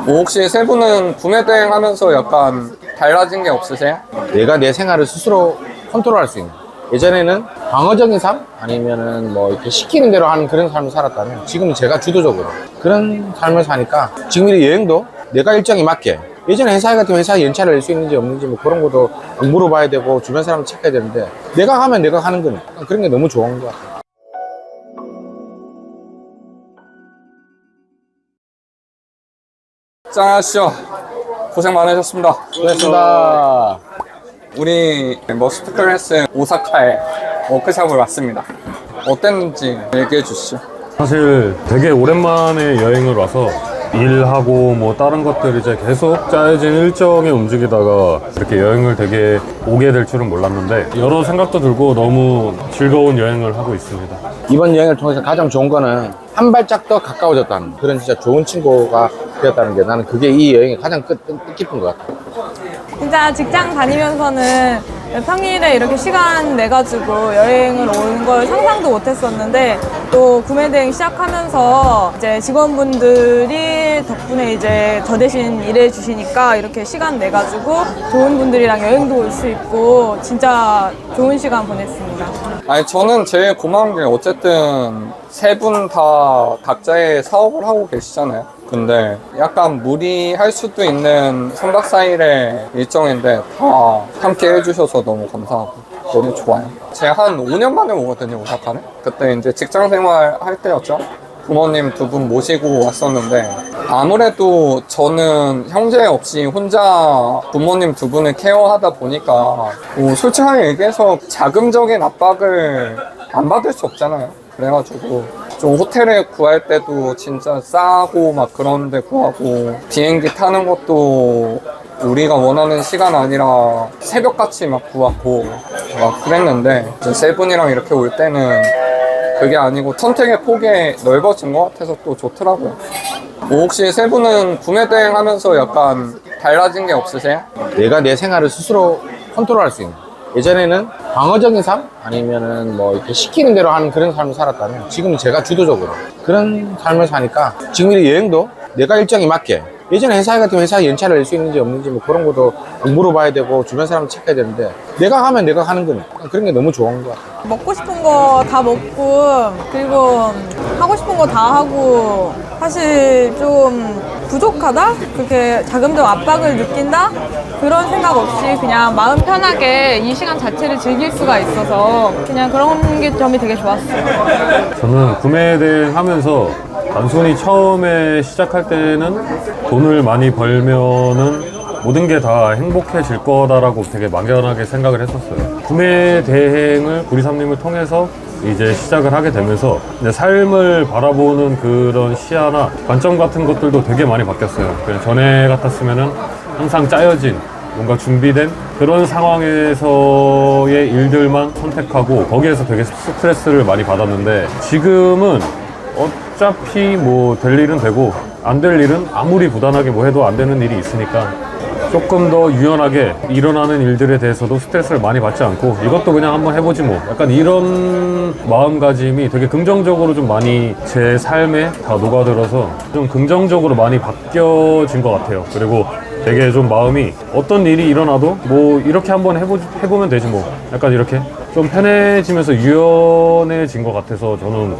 혹시 세 분은 구매 대행 하면서 약간 달라진 게 없으세요? 내가 내 생활을 스스로 컨트롤할 수 있는, 예전에는 방어적인 삶? 아니면은 뭐 이렇게 시키는 대로 하는 그런 삶을 살았다면 지금은 제가 주도적으로 그런 삶을 사니까 지금 이 여행도 내가 일정에 맞게, 예전에 회사 같은 회사 연차를 낼 수 있는지 없는지 뭐 그런 것도 물어봐야 되고 주변 사람을 체크해야 되는데 내가 하면 내가 하는 거니까 그런 게 너무 좋은 것 같아요. 짠하시죠. 고생 많으셨습니다. 고맙습니다. 우리 머스트 클래스 오사카에 워크숍을 왔습니다. 어땠는지 얘기해 주시죠. 사실 되게 오랜만에 여행을 와서 일하고 뭐 다른 것들 이제 계속 짜여진 일정에 움직이다가 이렇게 여행을 되게 오게 될 줄은 몰랐는데 여러 생각도 들고 너무 즐거운 여행을 하고 있습니다. 이번 여행을 통해서 가장 좋은 거는 한 발짝 더 가까워졌다는 그런 진짜 좋은 친구가 되었다는 게, 나는 그게 이 여행의 가장 뜻깊은 것 같아요. 진짜 직장 다니면서는 평일에 이렇게 시간 내가지고 여행을 오는 걸 상상도 못 했었는데, 또 구매대행 시작하면서 이제 직원분들이 덕분에 이제 저 대신 일해 주시니까 이렇게 시간 내가지고 좋은 분들이랑 여행도 올 수 있고 진짜 좋은 시간 보냈습니다. 아니, 저는 제일 고마운 게 어쨌든 세 분 다 각자의 사업을 하고 계시잖아요. 근데 약간 무리할 수도 있는 3박 4일의 일정인데 다 함께 해주셔서 너무 감사하고 너무 좋아요. 제가 한 5년 만에 오거든요, 오사카를. 그때 이제 직장 생활 할 때였죠. 부모님 두 분 모시고 왔었는데 아무래도 저는 형제 없이 혼자 부모님 두 분을 케어하다 보니까 뭐 솔직하게 얘기해서 자금적인 압박을 안 받을 수 없잖아요. 그래가지고 좀 호텔을 구할 때도 진짜 싸고 막 그런 데 구하고, 비행기 타는 것도 우리가 원하는 시간 아니라 새벽같이 막 구하고 막 그랬는데, 세 분이랑 이렇게 올 때는 그게 아니고 선택의 폭이 넓어진 것 같아서 또 좋더라고요. 혹시 세 분은 구매 대행 하면서 약간 달라진 게 없으세요? 내가 내 생활을 스스로 컨트롤할 수 있는, 예전에는 방어적인 삶? 아니면은 뭐 이렇게 시키는 대로 하는 그런 삶을 살았다면 지금은 제가 주도적으로 그런 삶을 사니까 지금 이 여행도 내가 일정에 맞게, 예전에 회사 같은 회사 연차를 낼 수 있는지 없는지 뭐 그런 것도 물어봐야 되고 주변 사람을 체크해야 되는데 내가 하면 내가 하는 거니까 그런 게 너무 좋은 것 같아요. 먹고 싶은 거 다 먹고, 그리고 하고 싶은 거 다 하고, 사실 좀 부족하다? 그렇게 자금적 압박을 느낀다? 그런 생각 없이 그냥 마음 편하게 이 시간 자체를 즐길 수가 있어서 그냥 그런 게 점이 되게 좋았어요. 저는 구매 대행 하면서 단순히 처음에 시작할 때는 돈을 많이 벌면은 모든 게 다 행복해질 거다라고 되게 막연하게 생각을 했었어요. 구매 대행을 구리삼님을 통해서 이제 시작을 하게 되면서 이제 삶을 바라보는 그런 시야나 관점 같은 것들도 되게 많이 바뀌었어요. 그냥 전에 같았으면은 항상 짜여진 뭔가 준비된 그런 상황에서의 일들만 선택하고 거기에서 되게 스트레스를 많이 받았는데, 지금은 어차피 뭐 될 일은 되고 안 될 일은 아무리 부단하게 뭐 해도 안 되는 일이 있으니까 조금 더 유연하게 일어나는 일들에 대해서도 스트레스를 많이 받지 않고 이것도 그냥 한번 해보지 뭐, 약간 이런 마음가짐이 되게 긍정적으로 좀 많이 제 삶에 다 녹아들어서 좀 긍정적으로 많이 바뀌어진 것 같아요. 그리고 되게 좀 마음이 어떤 일이 일어나도 뭐 이렇게 한번 해보면 되지 뭐, 약간 이렇게 좀 편해지면서 유연해진 것 같아서, 저는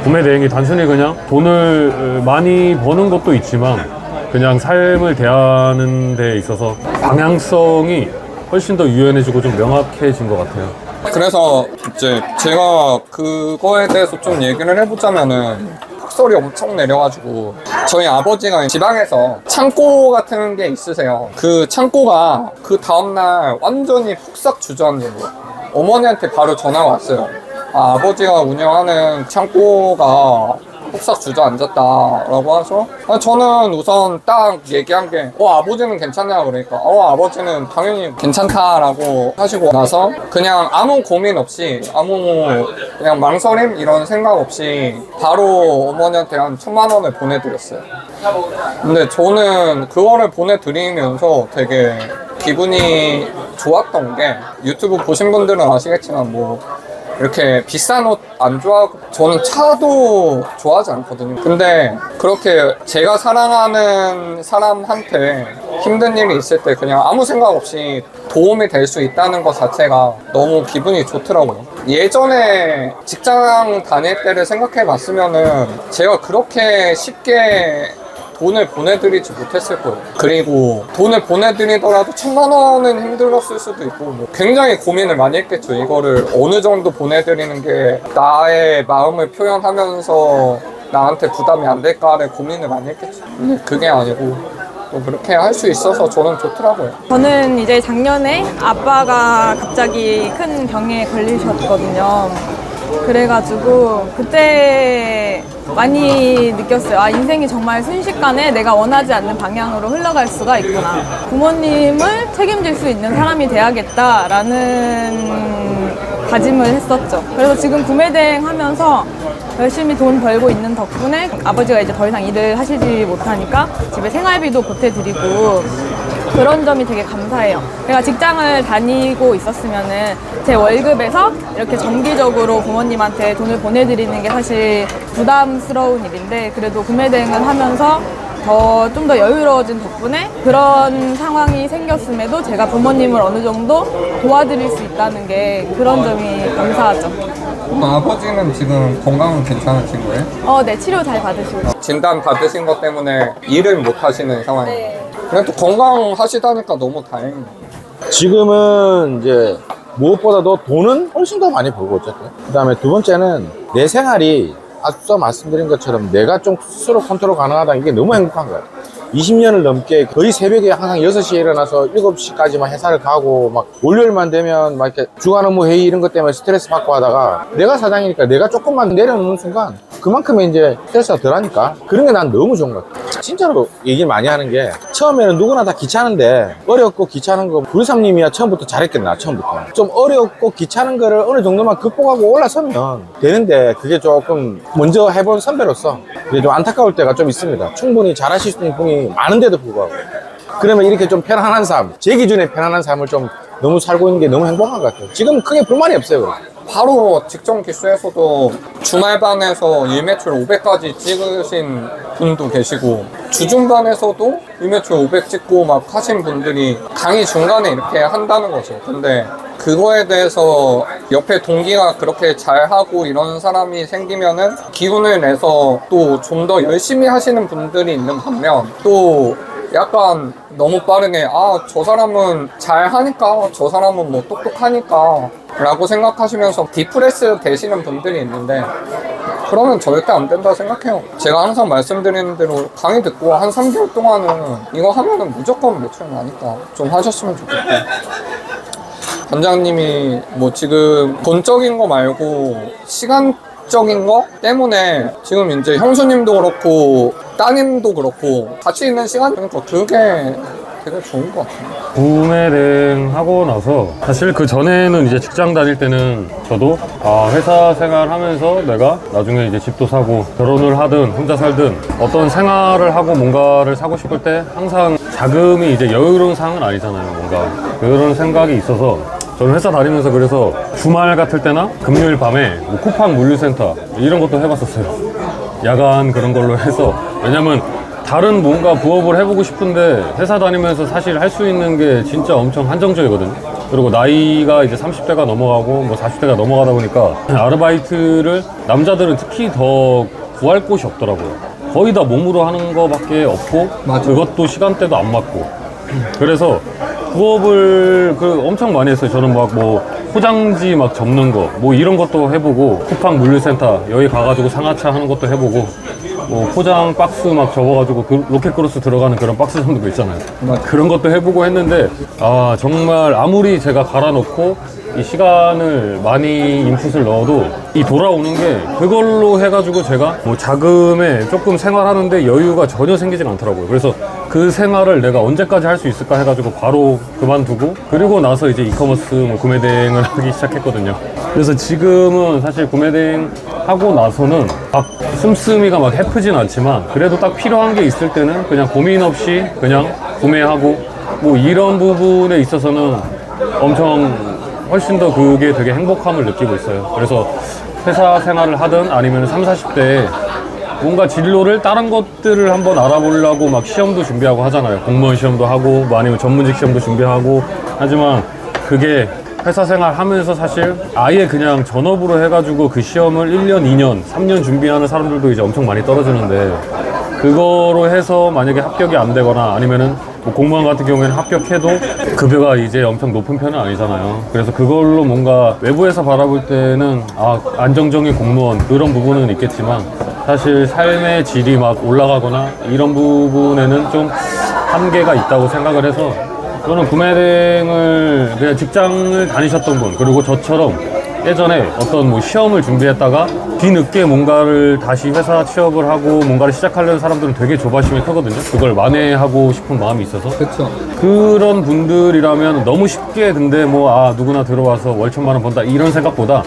구매 대행이 단순히 그냥 돈을 많이 버는 것도 있지만 그냥 삶을 대하는 데 있어서 방향성이 훨씬 더 유연해지고 좀 명확해진 것 같아요. 그래서 이제 제가 그거에 대해서 좀 얘기를 해보자면은 폭설이 엄청 내려가지고 저희 아버지가 지방에서 창고 같은 게 있으세요. 그 창고가 그 다음날 완전히 폭삭 주저앉은 거예요. 어머니한테 바로 전화가 왔어요. 아버지가 운영하는 창고가 폭삭 주저앉았다라고 해서 저는 우선 딱 얘기한 게 아버지는 괜찮냐 그러니까 아버지는 당연히 괜찮다라고 하시고 나서 그냥 아무 고민 없이 그냥 망설임 이런 생각 없이 바로 어머니한테 한 1,000만 원을 보내드렸어요. 근데 저는 그거를 보내드리면서 되게 기분이 좋았던 게, 유튜브 보신 분들은 아시겠지만 뭐 이렇게 비싼 옷 안 좋아하고 저는 차도 좋아하지 않거든요. 근데 그렇게 제가 사랑하는 사람한테 힘든 일이 있을 때 그냥 아무 생각 없이 도움이 될 수 있다는 것 자체가 너무 기분이 좋더라고요. 예전에 직장 다닐 때를 생각해 봤으면은 제가 그렇게 쉽게 돈을 보내드리지 못했을 거예요. 그리고 돈을 보내드리더라도 1000만 원은 힘들었을 수도 있고 뭐 굉장히 고민을 많이 했겠죠. 이거를 어느 정도 보내드리는 게 나의 마음을 표현하면서 나한테 부담이 안 될까를 고민을 많이 했겠죠. 근데 그게 아니고 또 그렇게 할 수 있어서 저는 좋더라고요. 저는 이제 작년에 아빠가 갑자기 큰 병에 걸리셨거든요. 그래가지고 그때 많이 느꼈어요. 아, 인생이 정말 순식간에 내가 원하지 않는 방향으로 흘러갈 수가 있구나. 부모님을 책임질 수 있는 사람이 돼야겠다라는 다짐을 했었죠. 그래서 지금 구매대행 하면서 열심히 돈 벌고 있는 덕분에 아버지가 이제 더 이상 일을 하시지 못하니까 집에 생활비도 보태드리고 그런 점이 되게 감사해요. 제가 직장을 다니고 있었으면은 제 월급에서 이렇게 정기적으로 부모님한테 돈을 보내드리는 게 사실 부담스러운 일인데 그래도 구매대행을 하면서 좀 더 여유로워진 덕분에 그런 상황이 생겼음에도 제가 부모님을 어느 정도 도와드릴 수 있다는 게 그런 점이 감사하죠. 아버지는 지금 건강은 괜찮으신 거예요? 네, 치료 잘 받으시고. 진단 받으신 것 때문에 일을 못 하시는 상황이에요. 그래도 건강하시다니까 너무 다행이에요. 지금은 이제 무엇보다도 돈은 훨씬 더 많이 벌고 어쨌든. 그 다음에 두 번째는 내 생활이 앞서 말씀드린 것처럼 내가 좀 스스로 컨트롤 가능하다는 게 너무 행복한 거야. 20년을 넘게 거의 새벽에 항상 6시에 일어나서 7시까지만 회사를 가고 막 월요일만 되면 막 이렇게 주간 업무 회의 이런 것 때문에 스트레스 받고 하다가 내가 사장이니까 내가 조금만 내려놓는 순간 그만큼의 이제 스트레스가 덜하니까 그런 게 난 너무 좋은 것 같아. 진짜로 얘기를 많이 하는 게 처음에는 누구나 다 귀찮은데 어렵고 귀찮은 거 구리삼님이야 처음부터 잘했겠나. 처음부터 좀 어렵고 귀찮은 거를 어느 정도만 극복하고 올라서면 되는데 그게 조금 먼저 해본 선배로서 그게 좀 안타까울 때가 좀 있습니다. 충분히 잘하실 수 있는 분이 많은데도 불구하고 그러면 이렇게 좀 편안한 삶, 제 기준에 편안한 삶을 좀 너무 살고 있는 게 너무 행복한 것 같아요. 지금 크게 불만이 없어요. 그래. 바로 직전 기수에서도 주말반에서 일매출 500까지 찍으신 분도 계시고 주중반에서도 일매출 500 찍고 막 하신 분들이 강의 중간에 이렇게 한다는 거죠. 근데 그거에 대해서 옆에 동기가 그렇게 잘하고 이런 사람이 생기면은 기운을 내서 또 좀 더 열심히 하시는 분들이 있는 반면 또 약간 너무 빠르게 저 사람은 잘하니까 저 사람은 뭐 똑똑하니까 라고 생각하시면서 디프레스 되시는 분들이 있는데 그러면 절대 안 된다 생각해요. 제가 항상 말씀드리는 대로 강의 듣고 한 3개월 동안은 이거 하면은 무조건 매출 나니까 좀 하셨으면 좋겠고 단장님이 뭐 지금 돈적인 거 말고 시간적인 거 때문에 지금 이제 형수님도 그렇고 따님도 그렇고 같이 있는 시간 그러니까 그게 되게 좋은 것 같아요. 구매대행 하고 나서 사실 그 전에는 이제 직장 다닐 때는 저도 회사 생활 하면서 내가 나중에 이제 집도 사고 결혼을 하든 혼자 살든 어떤 생활을 하고 뭔가를 사고 싶을 때 항상 자금이 이제 여유로운 상황은 아니잖아요. 뭔가 그런 생각이 있어서 저는 회사 다니면서 그래서 주말 같을 때나 금요일 밤에 뭐 쿠팡 물류센터 이런 것도 해봤었어요. 야간 그런 걸로 해서 왜냐면 다른 뭔가 부업을 해보고 싶은데 회사 다니면서 사실 할 수 있는 게 진짜 엄청 한정적이거든요. 그리고 나이가 이제 30대가 넘어가고 뭐 40대가 넘어가다 보니까 아르바이트를 남자들은 특히 더 구할 곳이 없더라고요. 거의 다 몸으로 하는 거밖에 없고 그것도 시간대도 안 맞고 그래서 부업을 엄청 많이 했어요. 저는 막 뭐 포장지 막 접는 거 뭐 이런 것도 해보고 쿠팡 물류센터 여기 가가지고 상하차 하는 것도 해보고 뭐 포장 박스 막 접어가지고 그 로켓크로스 들어가는 그런 박스 정도 있잖아요. 그런 것도 해보고 했는데 정말 아무리 제가 갈아놓고 이 시간을 많이 인풋을 넣어도 이 돌아오는 게 그걸로 해가지고 제가 뭐 자금에 조금 생활하는데 여유가 전혀 생기진 않더라고요. 그래서 그 생활을 내가 언제까지 할 수 있을까 해가지고 바로 그만두고 그리고 나서 이제 이커머스 뭐 구매대행을 하기 시작했거든요. 그래서 지금은 사실 구매대행 하고 나서는 막 씀씀이가 막 해프진 않지만 그래도 딱 필요한 게 있을 때는 그냥 고민 없이 그냥 구매하고 뭐 이런 부분에 있어서는 엄청 훨씬 더 그게 되게 행복함을 느끼고 있어요. 그래서 회사 생활을 하든 아니면 30, 40대에 뭔가 진로를 다른 것들을 한번 알아보려고 막 시험도 준비하고 하잖아요. 공무원 시험도 하고 뭐 아니면 전문직 시험도 준비하고 하지만 그게 회사 생활 하면서 사실 아예 그냥 전업으로 해가지고 그 시험을 1년, 2년, 3년 준비하는 사람들도 이제 엄청 많이 떨어지는데 그거로 해서 만약에 합격이 안 되거나 아니면은 뭐 공무원 같은 경우에는 합격해도 급여가 이제 엄청 높은 편은 아니잖아요. 그래서 그걸로 뭔가 외부에서 바라볼 때는 안정적인 공무원 그런 부분은 있겠지만 사실 삶의 질이 막 올라가거나 이런 부분에는 좀 한계가 있다고 생각을 해서 저는 구매대행을 그냥 직장을 다니셨던 분 그리고 저처럼 예전에 어떤 뭐 시험을 준비했다가 뒤늦게 뭔가를 다시 회사 취업을 하고 뭔가를 시작하려는 사람들은 되게 조바심이 크거든요. 그걸 만회하고 싶은 마음이 있어서 그쵸. 그런 분들이라면 너무 쉽게 근데 뭐 누구나 들어와서 월 1,000만 원 번다 이런 생각보다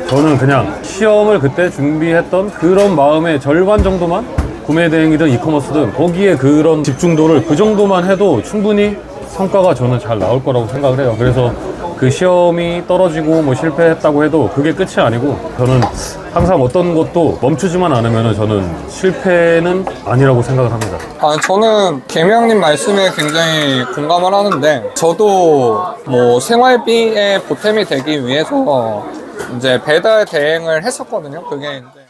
저는 그냥 시험을 그때 준비했던 그런 마음의 절반 정도만 구매대행이든 이커머스든 거기에 그런 집중도를 그 정도만 해도 충분히 성과가 저는 잘 나올 거라고 생각을 해요. 그래서 그 시험이 떨어지고 뭐 실패했다고 해도 그게 끝이 아니고 저는 항상 어떤 것도 멈추지만 않으면 저는 실패는 아니라고 생각을 합니다. 저는 개명님 말씀에 굉장히 공감을 하는데 저도 뭐 생활비에 보탬이 되기 위해서 이제 배달 대행을 했었거든요. 그게 이제